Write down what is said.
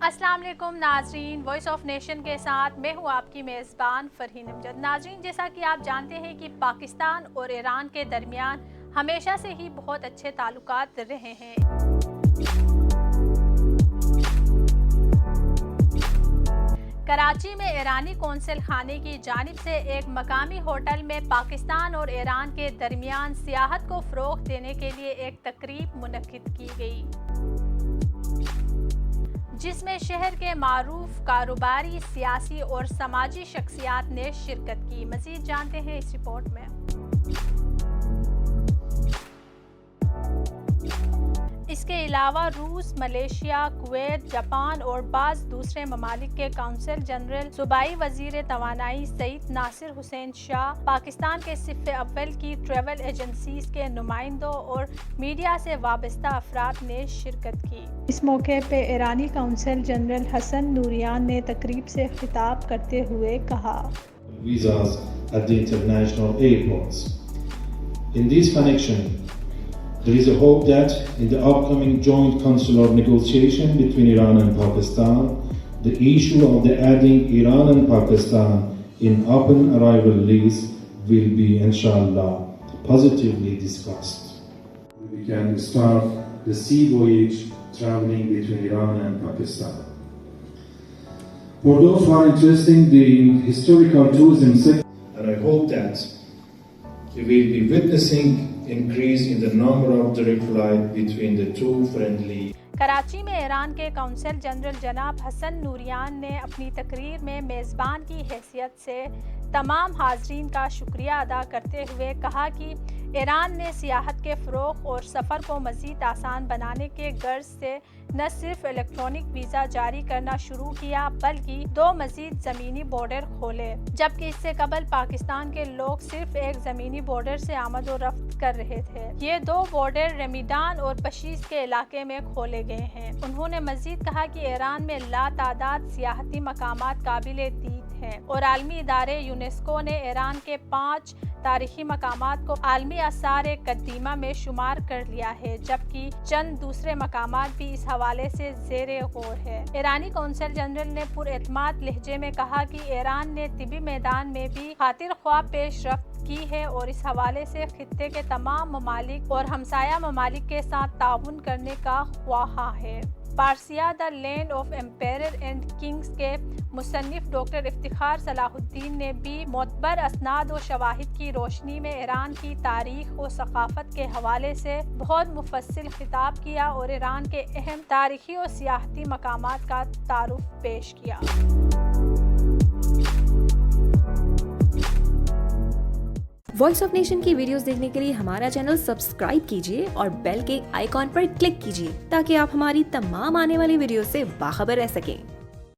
अस्सलाम वालेकुम नाजरीन, वॉइस ऑफ नेशन के साथ मैं हूँ आपकी मेज़बान फ़रहीन अमजद। नाजरीन, जैसा कि आप जानते हैं कि पाकिस्तान और ईरान के दरमियान हमेशा से ही बहुत अच्छे ताल्लुकात रहे हैं। कराची में ईरानी कौंसल खाने की जानिब से एक मकामी होटल में पाकिस्तान और ईरान के दरमियान सियाहत को फ़रोग़ देने के लिए एक तकरीब मुनक्किद की गई, जिसमें शहर के मारूफ कारोबारी, सियासी और समाजी शख्सियात ने शिरकत की। मज़ीद जानते हैं इस रिपोर्ट में। इसके अलावा रूस, मलेशिया, कुवैत, जापान और बाज़ दूसरे ममालिक के काउंसिल जनरल, सूबाई वज़ीर तवानाई सईद नासिर हुसैन शाह, पाकिस्तान के सिफ़ अव्वल की ट्रैवल एजेंसीज के नुमाइंदों और मीडिया से वाबस्ता अफराद ने शिरकत की। इस मौके पे ईरानी काउंसिल जनरल हसन नूरियान ने तकरीब से खिताब करते हुए कहा, Visas at the international airports. In this connection, there is a hope that in the upcoming joint consular negotiation between Iran and Pakistan, the issue of the adding Iran and Pakistan in open arrival list will be, inshallah, positively discussed. We can start the sea voyage traveling between Iran and Pakistan. For those who are interested in the historical tourism sector, and I hope that we will be witnessing increase in the number of direct flights between the two friendly. Karachi में Iran के council general जनाब हसन नूरियान ने अपनी तकरीर में मेज़बान की हैसियत से तमाम हाज़रीन का शुक्रिया अदा करते हुए कहा कि ईरान ने सियाहत के फ़रोग़ और सफ़र को मज़ीद आसान बनाने के गर्ज से न सिर्फ इलेक्ट्रॉनिक वीज़ा जारी करना शुरू किया, बल्कि 2 मज़ीद ज़मीनी बॉर्डर खोले, जबकि इससे कबल पाकिस्तान के लोग सिर्फ एक ज़मीनी बॉर्डर से आमद और रफ्त कर रहे थे। ये 2 बॉर्डर रेमिडान और पशीस के इलाके में खोले गए हैं। उन्होंने मज़ीद कहा कि ईरान में लातादाद सियाहती मकामात काबिले दीद हैं और आलमी इदारे यूनेस्को ने ईरान के 5 तारीखी मकामात को आलमी आसार कदीमा में शुमार कर लिया है, जबकि चंद दूसरे मकामात भी इस हवाले से ज़ेरे गौर है। ईरानी कौंसल जनरल ने पुरएतमाद लहजे में कहा कि ईरान ने तिबी मैदान में भी खातिर ख्वाह पेशरफ्त की है और इस हवाले से खित्ते के तमाम ममालिक और हमसाया ममालिक के साथ ताउन करने का ख्वाहा है। Persia the land of empire and kings के मुसन्निफ डॉक्टर इफ्तिखार सलाहुद्दीन ने भी मोतबर असनाद और शवाहिद की रोशनी में ईरान की तारीख और सकाफत के हवाले से बहुत मुफस्सिल खिताब किया और ईरान के अहम तारीखी और सियाहती मकामात का तारुफ पेश किया। वॉइस ऑफ नेशन की वीडियोस देखने के लिए हमारा चैनल सब्सक्राइब कीजिए और बेल के आइकॉन पर क्लिक कीजिए ताकि आप हमारी तमाम आने वाली वीडियो से बाखबर रह सकें।